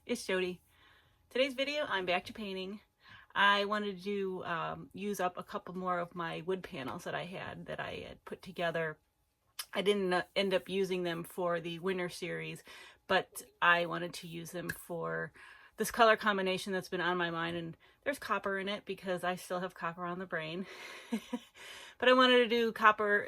it's Jody. Today's video, I'm back to painting. I wanted to use up a couple more of my wood panels that I had put together. I didn't end up using them for the winter series, but I wanted to use them for this color combination that's been on my mind, and there's copper in it because I still have copper on the brain. But I wanted to do copper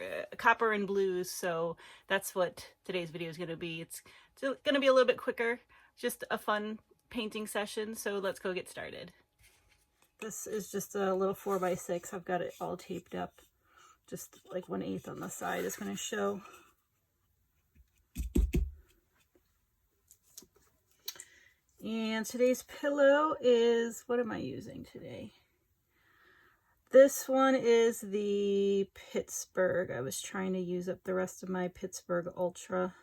and blues, so that's what today's video is going to be. It's going to be a little bit quicker, just a fun painting session, so let's go get started. This is just a little 4x6. I've got it all taped up. Just like 1/8 on the side is going to show. And today's pillow is, what am I using today? This one is the Pittsburgh. I was trying to use up the rest of my Pittsburgh Ultra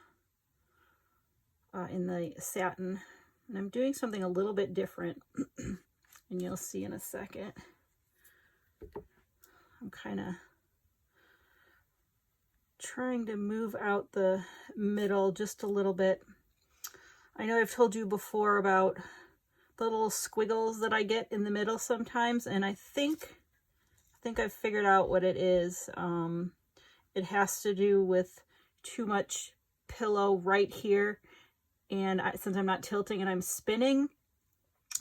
in the satin. And I'm doing something a little bit different, and you'll see in a second. I'm kind of trying to move out the middle just a little bit. I know I've told you before about the little squiggles that I get in the middle sometimes, and I think I've figured out what it is. It has to do with too much pillow right here, and since I'm not tilting and I'm spinning,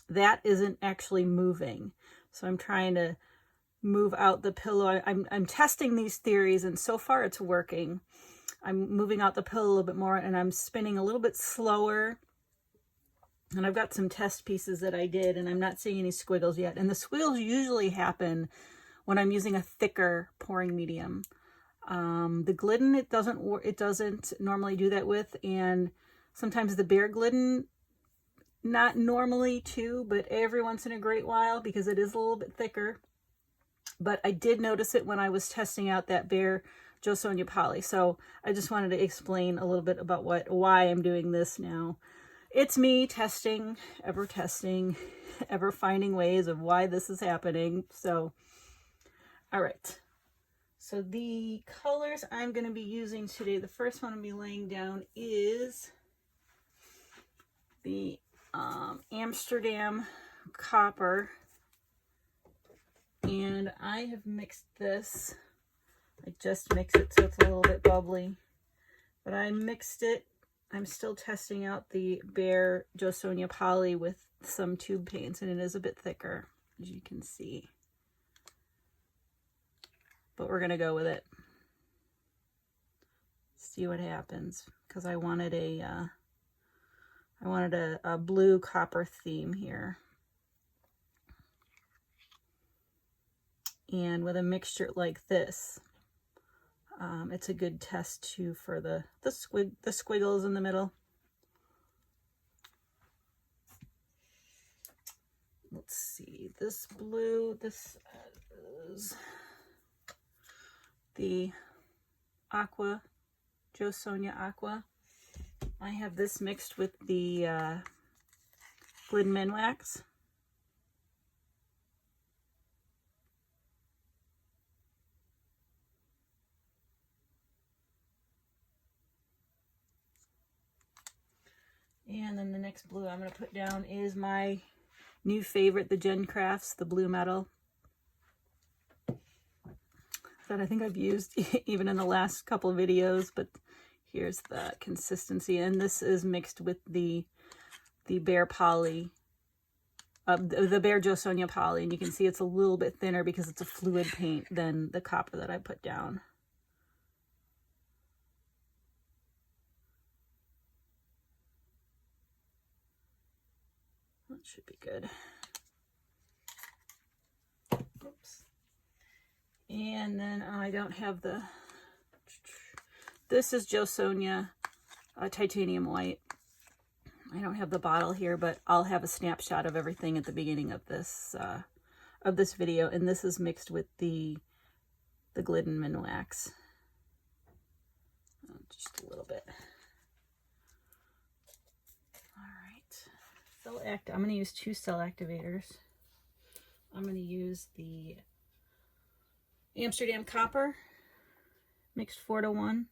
that isn't actually moving. So I'm trying to move out the pillow. I'm testing these theories, and so far it's working. I'm moving out the pillow a little bit more, and I'm spinning a little bit slower. And I've got some test pieces that I did, and I'm not seeing any squiggles yet. And the squiggles usually happen when I'm using a thicker pouring medium. The Glidden, it doesn't normally do that with, and sometimes the Behr Glidden, not normally too, but every once in a great while because it is a little bit thicker. But I did notice it when I was testing out that Behr Josonia Poly. So I just wanted to explain a little bit about why I'm doing this now. It's me testing, ever finding ways of why this is happening. So, all right. So the colors I'm going to be using today, the first one I'm going to be laying down is the Amsterdam Copper. And I have mixed this. I just mixed it so it's a little bit bubbly. But I mixed it. I'm still testing out the Behr Josonia Poly with some tube paints, and it is a bit thicker, as you can see. But we're going to go with it. See what happens, because I wanted a blue copper theme here. And with a mixture like this, it's a good test too for the squiggles in the middle. Let's see, this blue, this is the Aqua, Josonia Aqua. I have this mixed with the Glidden Minwax. And then the next blue I'm going to put down is my new favorite, the Gen Crafts, the blue metal. That I think I've used even in the last couple of videos, but here's the consistency. And this is mixed with the Behr Poly, the Behr Josonia Poly. And you can see it's a little bit thinner because it's a fluid paint than the copper that I put down. That should be good. Oops. And then I don't have the, this is Josonia Titanium White. I don't have the bottle here, but I'll have a snapshot of everything at the beginning of this video. And this is mixed with the Glidden Minwax. Just a little bit. I'm going to use 2 cell activators. I'm going to use the Amsterdam Copper, mixed 4:1.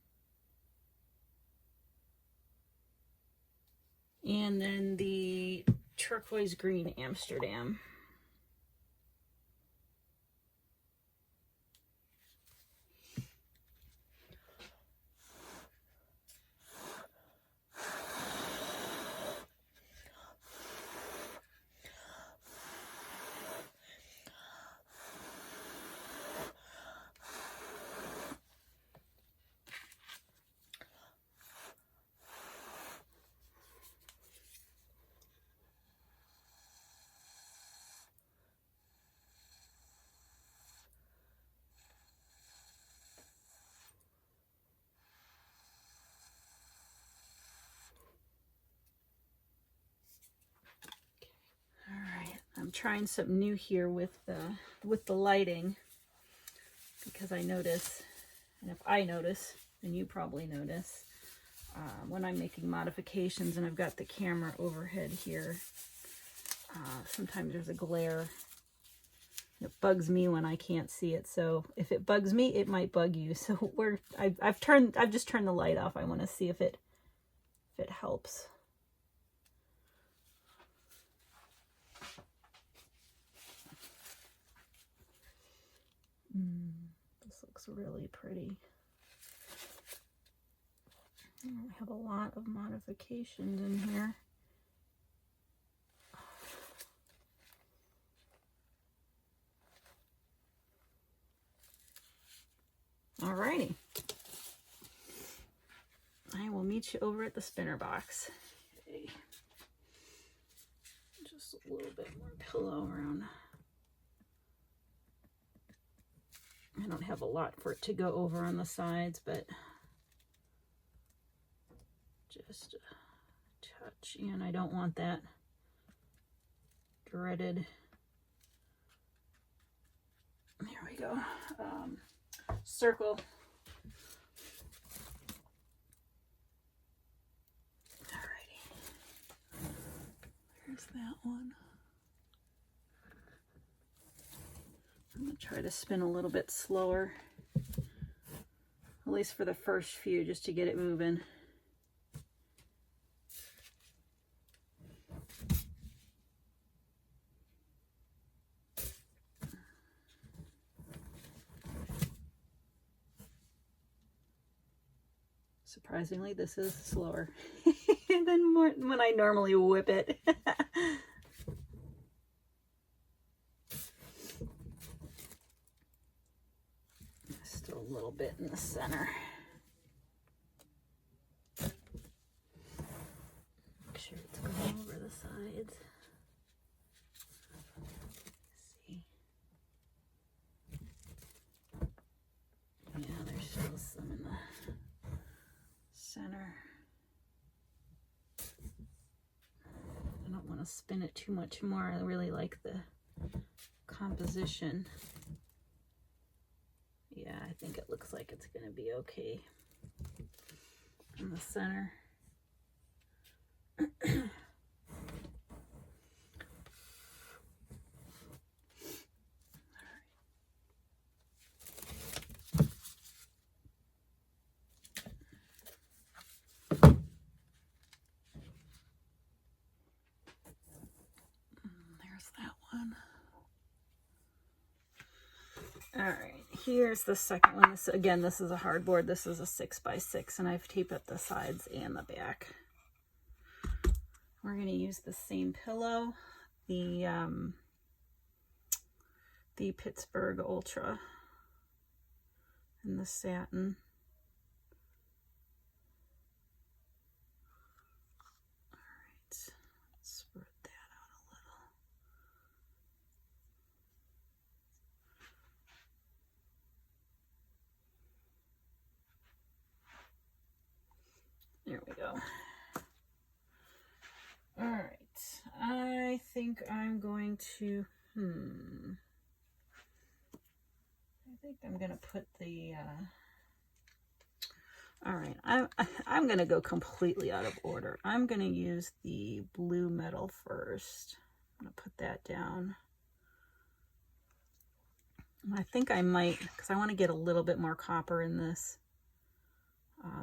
And then the turquoise green Amsterdam. I'm trying something new here with the lighting, because I notice, and if I notice, then you probably notice, when I'm making modifications and I've got the camera overhead here, sometimes there's a glare. It bugs me when I can't see it. So if it bugs me, it might bug you. So I've just turned the light off. I want to see if it helps. This looks really pretty. I have a lot of modifications in here. Alrighty. I will meet you over at the spinner box. Okay. Just a little bit more pillow around. I don't have a lot for it to go over on the sides, but just a touch. And I don't want that dreaded. There we go. Circle. Alrighty. There's that one. I'm going to try to spin a little bit slower, at least for the first few, just to get it moving. Surprisingly, this is slower than when I normally whip it. Still a little bit in the center. Make sure it's going over the sides. See. Yeah, there's still some in the center. I don't want to spin it too much more. I really like the composition. Yeah, I think it looks like it's going to be okay in the center. There's that one. All right, here's the second one. This, again, this is a hardboard. This is a 6x6, and I've taped up the sides and the back. We're going to use the same pillow, the Pittsburgh Ultra, and the Satin. All right, let's spread that out a little. There we go. All right, I think I'm going to, I think I'm going to put the, all right, I'm going to go completely out of order. I'm going to use the blue metal first. I'm going to put that down. And I think I might, because I want to get a little bit more copper in this.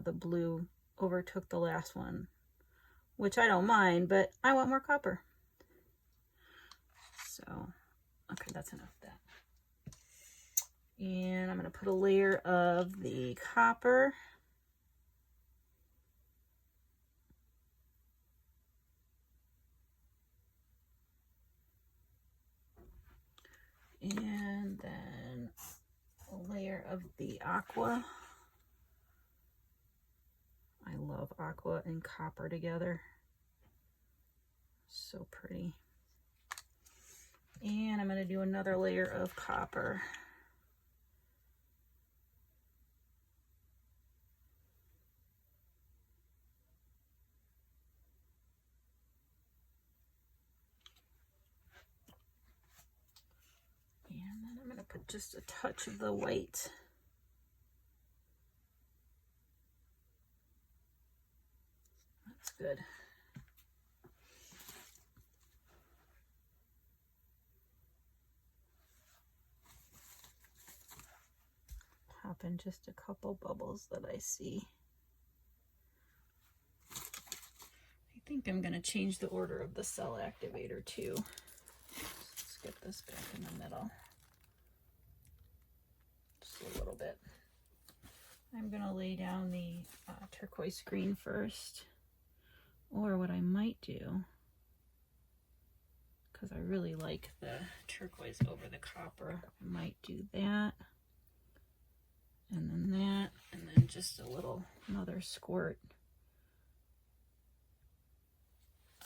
The blue overtook the last one which I don't mind, but I want more copper. So, okay, that's enough of that. And I'm going to put a layer of the copper. And then a layer of the aqua. I love aqua and copper together. So pretty. And I'm going to do another layer of copper. And then I'm going to put just a touch of the white. That's good. Pop in just a couple bubbles that I see. I think I'm going to change the order of the cell activator too. Let's get this back in the middle. Just a little bit. I'm going to lay down the turquoise green first. Or what I might do, because I really like the turquoise over the copper, I might do that. And then that, and then just another squirt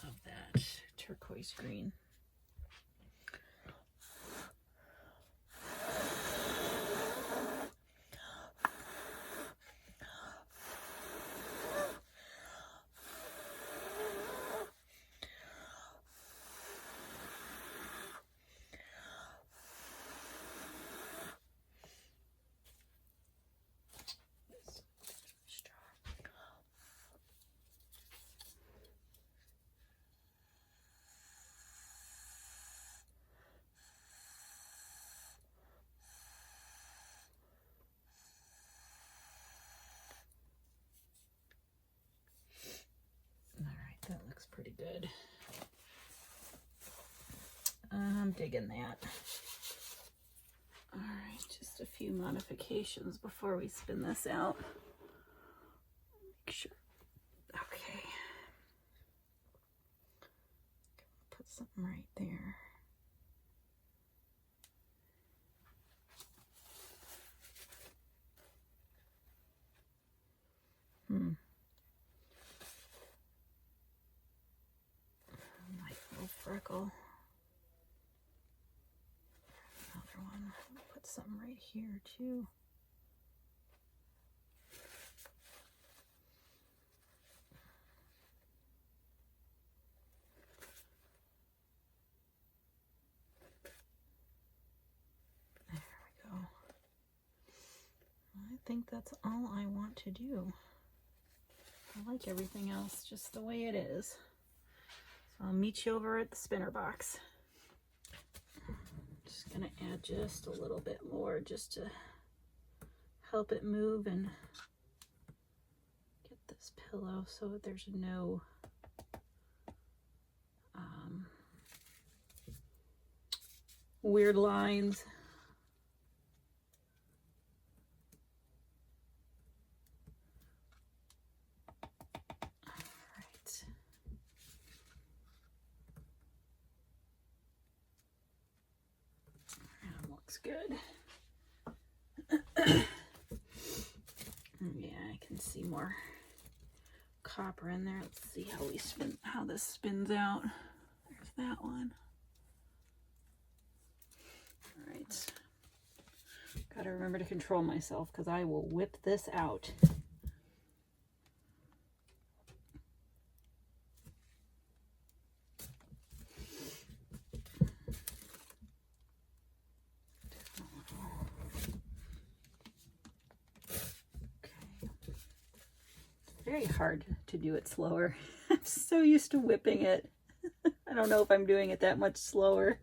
of that turquoise green. That looks pretty good. I'm digging that. All right, just a few modifications before we spin this out. Make sure. Okay. Put something right there. Freckle. Another one. I'll put some right here too. There we go. I think that's all I want to do. I like everything else just the way it is. So I'll meet you over at the spinner box. Just gonna add just a little bit more just to help it move and get this pillow so that there's no weird lines. Good. Yeah, I can see more copper in there. Let's see how this spins out. There's that one. All right. Gotta remember to control myself because I will whip this out. Very hard to do it slower. I'm so used to whipping it. I don't know if I'm doing it that much slower.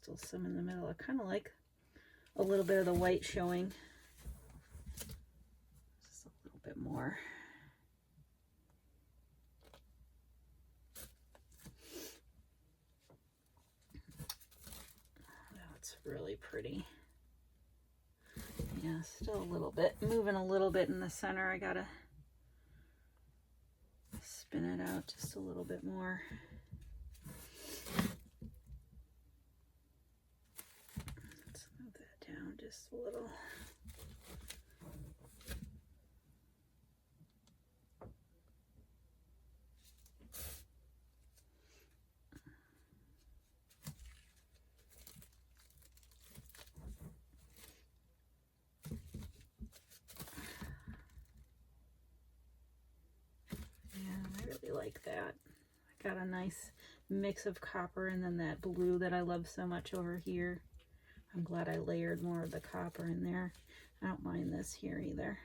Still some in the middle. I kind of like a little bit of the white showing. Just a little bit more. That's really pretty. Yeah, still a little bit. Moving a little bit in the center. I gotta spin it out just a little bit more. Let's move that down just a little. Like that. I got a nice mix of copper and then that blue that I love so much over here. I'm glad I layered more of the copper in there. I don't mind this here either.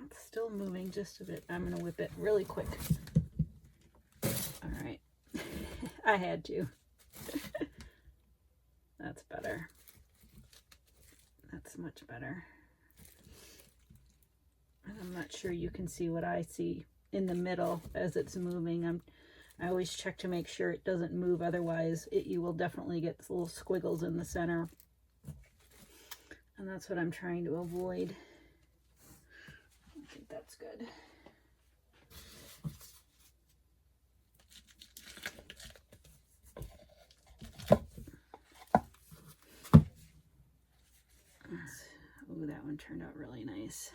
It's still moving just a bit. I'm going to whip it really quick. All right. I had to. That's better. That's much better. And I'm not sure you can see what I see in the middle as it's moving. I always check to make sure it doesn't move, otherwise you will definitely get little squiggles in the center. And that's what I'm trying to avoid. I think that's good. Ooh, that one turned out really nice.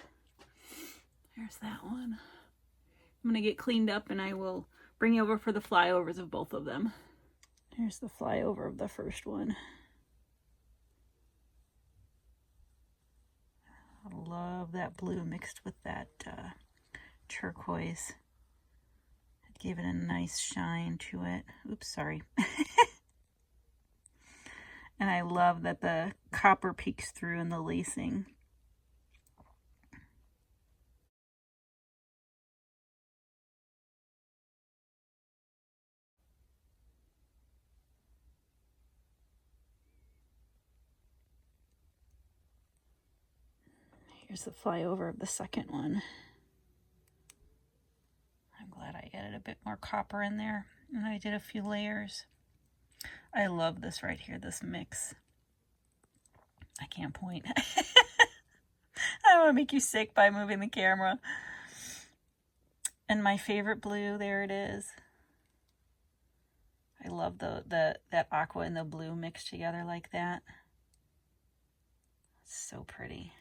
There's that one. I'm going to get cleaned up and I will bring you over for the flyovers of both of them. Here's the flyover of the first one. I love that blue mixed with that turquoise. It gave it a nice shine to it. Oops, sorry. And I love that the copper peeks through in the lacing. Here's the flyover of the second one. I'm glad I added a bit more copper in there and I did a few layers. I love this right here, this mix. I can't point. I want to make you sick by moving the camera. And my favorite blue, there it is. I love that aqua and the blue mixed together like that. It's so pretty.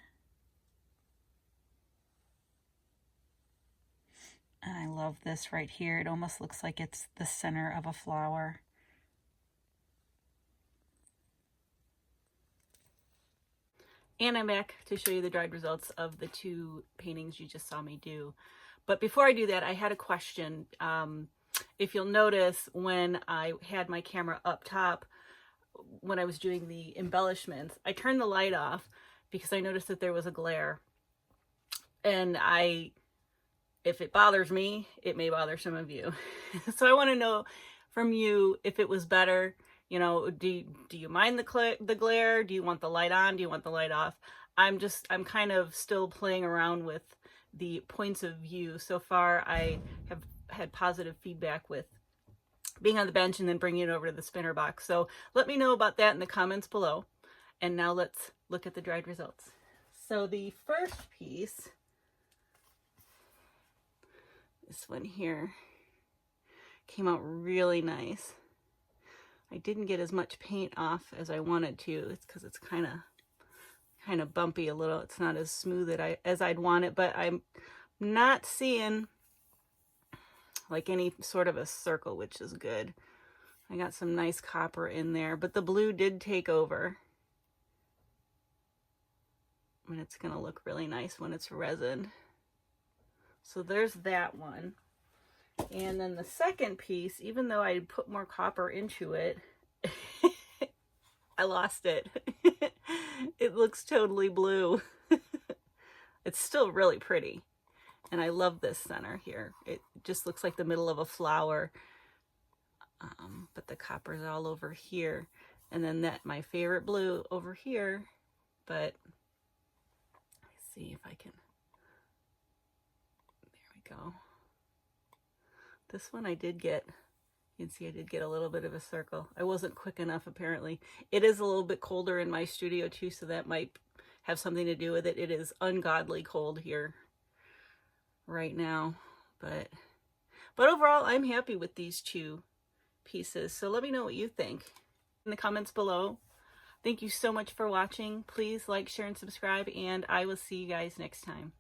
And I love this right here. It almost looks like it's the center of a flower. And I'm back to show you the dried results of the two paintings you just saw me do. But before I do that, I had a question. If you'll notice, when I had my camera up top, when I was doing the embellishments, I turned the light off because I noticed that there was a glare. And if it bothers me, it may bother some of you. So I want to know from you if it was better. You know, do you mind the glare? Do you want the light on? Do you want the light off? I'm kind of still playing around with the points of view. So far, I have had positive feedback with being on the bench and then bringing it over to the spinner box. So let me know about that in the comments below. And now let's look at the dried results. So the first piece, this one here, came out really nice. I didn't get as much paint off as I wanted to. It's because it's kind of bumpy a little. It's not as smooth as I'd want it, but I'm not seeing like any sort of a circle, which is good. I got some nice copper in there, but the blue did take over. And it's going to look really nice when it's resined. So there's that one. And then the second piece, even though I put more copper into it, I lost it. It looks totally blue. It's still really pretty. And I love this center here. It just looks like the middle of a flower. But the copper's all over here. And then that, my favorite blue over here. But let's see if I can, there we go. This one I did get, you can see I did get a little bit of a circle. I wasn't quick enough apparently. It is a little bit colder in my studio too, so that might have something to do with it. It is ungodly cold here right now, but overall I'm happy with these two pieces. So let me know what you think in the comments below. Thank you so much for watching. Please like, share, and subscribe, and I will see you guys next time.